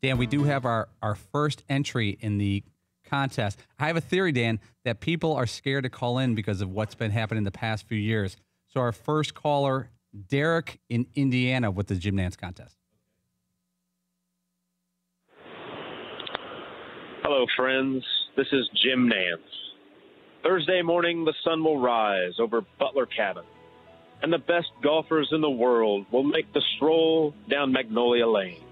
Dan, we do have our first entry in the contest. I have a theory, Dan, that people are scared to call in because of what's been happening in the past few years. So our first caller, Derrick in Indiana, with the Jim Nantz contest. Hello, friends. This is Jim Nantz. Thursday morning, the sun will rise over Butler Cabin, and the best golfers in the world will make the stroll down Magnolia Lane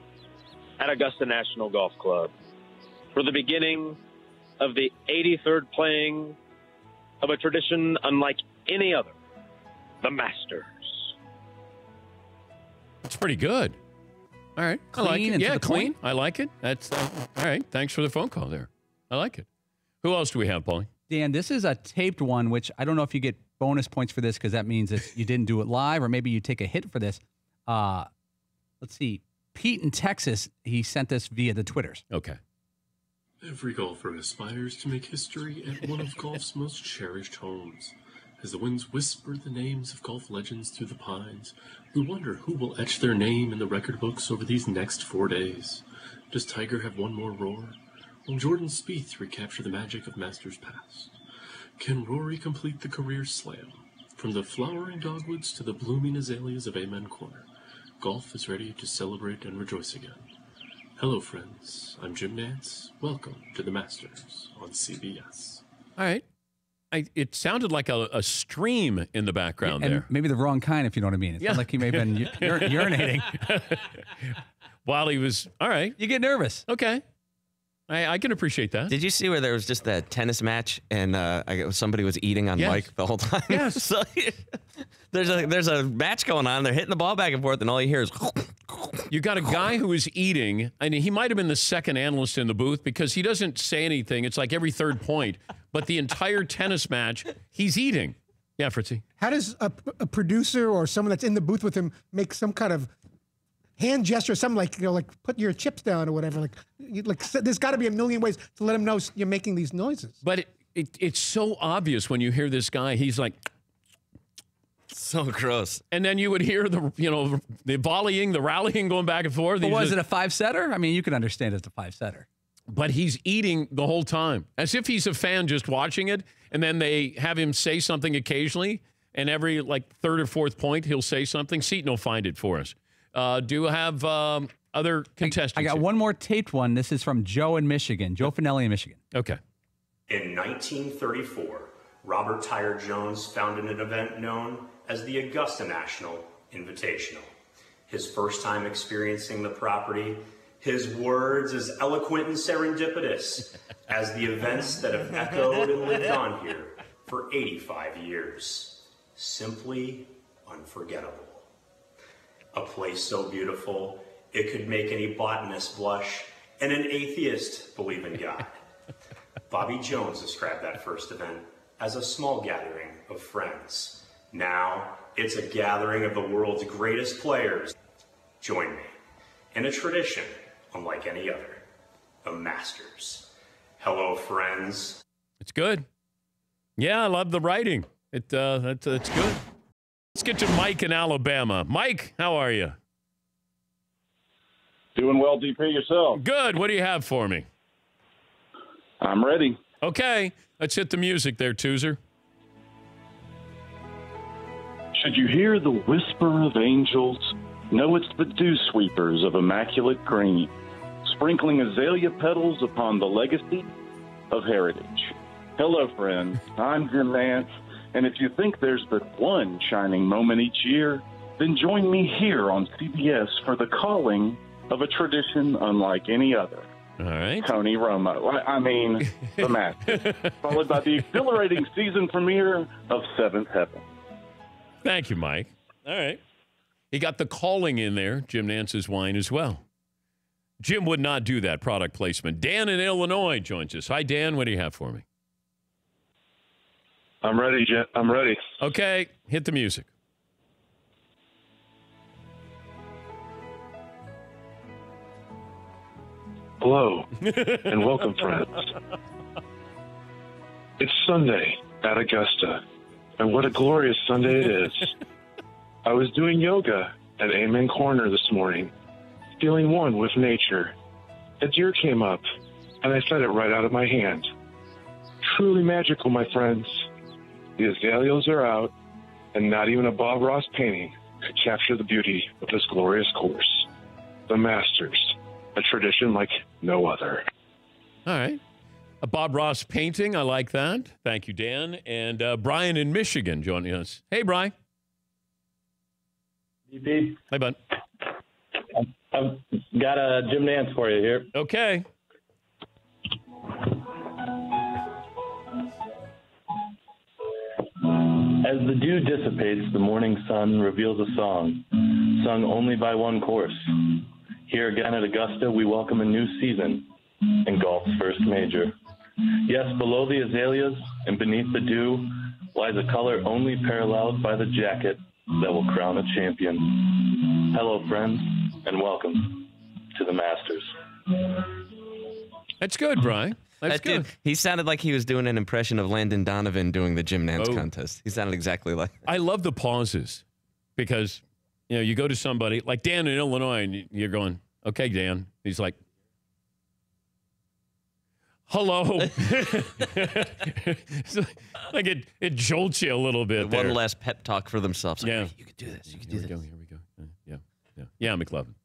at Augusta National Golf Club for the beginning of the 83rd playing of a tradition unlike any other, the Masters. That's pretty good. All right. I like it. Yeah, clean. I like it. That's all right. Thanks for the phone call there. I like it. Who else do we have, Paulie? Dan, this is a taped one, which I don't know if you get bonus points for this because that means that you didn't do it live, or maybe you take a hit for this. Let's see. Pete in Texas, he sent this via the Twitters. Okay. Every golfer aspires to make history at one of golf's most cherished homes. As the winds whisper the names of golf legends through the pines, we wonder who will etch their name in the record books over these next 4 days. Does Tiger have one more roar? Will Jordan Spieth recapture the magic of Masters past? Can Rory complete the career slam? From the flowering dogwoods to the blooming azaleas of Amen Corner, golf is ready to celebrate and rejoice again. Hello, friends. I'm Jim Nantz. Welcome to the Masters on CBS. All right. It sounded like a stream in the background there. Maybe the wrong kind, if you know what I mean. It sounded like he may have been urinating. While he was, all right. You get nervous. Okay. I can appreciate that. Did you see where there was just that tennis match and somebody was eating on mic the whole time? Yes. So, there's a match going on. They're hitting the ball back and forth, and all you hear is... You got a guy who is eating, and he might have been the second analyst in the booth because he doesn't say anything. It's like every third point. But the entire tennis match, he's eating. Yeah, Fritzy. How does a producer or someone that's in the booth with him make some kind of hand gesture, something like, like put your chips down or whatever? Like there's got to be a million ways to let him know you're making these noises. But it's so obvious when you hear this guy. He's like... So gross. And then you would hear the volleying, the rallying going back and forth. But was it a 5-setter? I mean, you can understand it's a 5-setter. But he's eating the whole time, as if he's a fan just watching it. And then they have him say something occasionally, and every third or fourth point he'll say something. Seton will find it for us. Do you have other contestants? I got one more taped one. This is from Joe in Michigan. Joe Finelli in Michigan. Okay. In 1934, Robert Tyre Jones founded an event known as the Augusta National Invitational. His first time experiencing the property, his words as eloquent and serendipitous as the events that have echoed and lived on here for 85 years. Simply unforgettable. A place so beautiful, it could make any botanist blush and an atheist believe in God. Bobby Jones described that first event as a small gathering of friends. Now, it's a gathering of the world's greatest players. Join me in a tradition unlike any other, the Masters. Hello, friends. It's good. Yeah, I love the writing. It's good. Let's get to Mike in Alabama. Mike, how are you? Doing well, DP, yourself? Good. What do you have for me? I'm ready. Okay. Let's hit the music there, Toozer. Should you hear the whisper of angels, know it's the dew sweepers of immaculate green, sprinkling azalea petals upon the legacy of heritage. Hello, friends. I'm Jim Nantz, and if you think there's but one shining moment each year, then join me here on CBS for the calling of a tradition unlike any other. All right. Tony Romo. I mean, the Masters, followed by the exhilarating season premiere of Seventh Heaven. Thank you, Mike. All right. He got the calling in there, Jim Nantz's wine as well. Jim would not do that product placement. Dan in Illinois joins us. Hi, Dan. What do you have for me? I'm ready, Jim. I'm ready. Okay. Hit the music. Hello, and welcome, friends. It's Sunday at Augusta, and what a glorious Sunday it is. I was doing yoga at Amen Corner this morning, feeling one with nature, a deer came up, and I fed it right out of my hand. Truly magical, my friends. The azaleas are out, and not even a Bob Ross painting could capture the beauty of this glorious course. The Masters, a tradition like no other. All right. A Bob Ross painting. I like that. Thank you, Dan. And Brian in Michigan joining us. Hey, Brian. BP. Hey, bud. I've got a Jim Nantz for you here. Okay. As the dew dissipates, the morning sun reveals a song, sung only by one course. Here again at Augusta, we welcome a new season in golf's first major. Yes, below the azaleas and beneath the dew lies a color only paralleled by the jacket that will crown a champion. Hello, friends, and welcome to the Masters. That's good, Brian. That's good. He sounded like he was doing an impression of Landon Donovan doing the Jim Nantz contest. He sounded exactly like that. I love the pauses because, you go to somebody like Dan in Illinois and you're going, okay, Dan. He's like, hello. Like it jolts you a little bit. One last pep talk for themselves. Like, Yeah. hey, you can do this. You can do this. Here we go. Yeah, McLovin.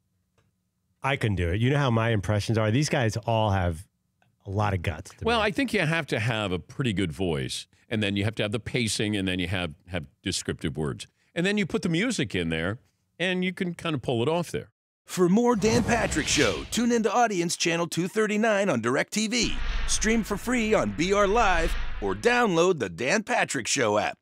I couldn't do it. You know how my impressions are? These guys all have a lot of guts. Well, I think you have to have a pretty good voice, and then you have to have the pacing, and then you have descriptive words. And then you put the music in there, and you can kind of pull it off there. For more Dan Patrick Show, tune into Audience Channel 239 on DirecTV. Stream for free on BR Live or download the Dan Patrick Show app.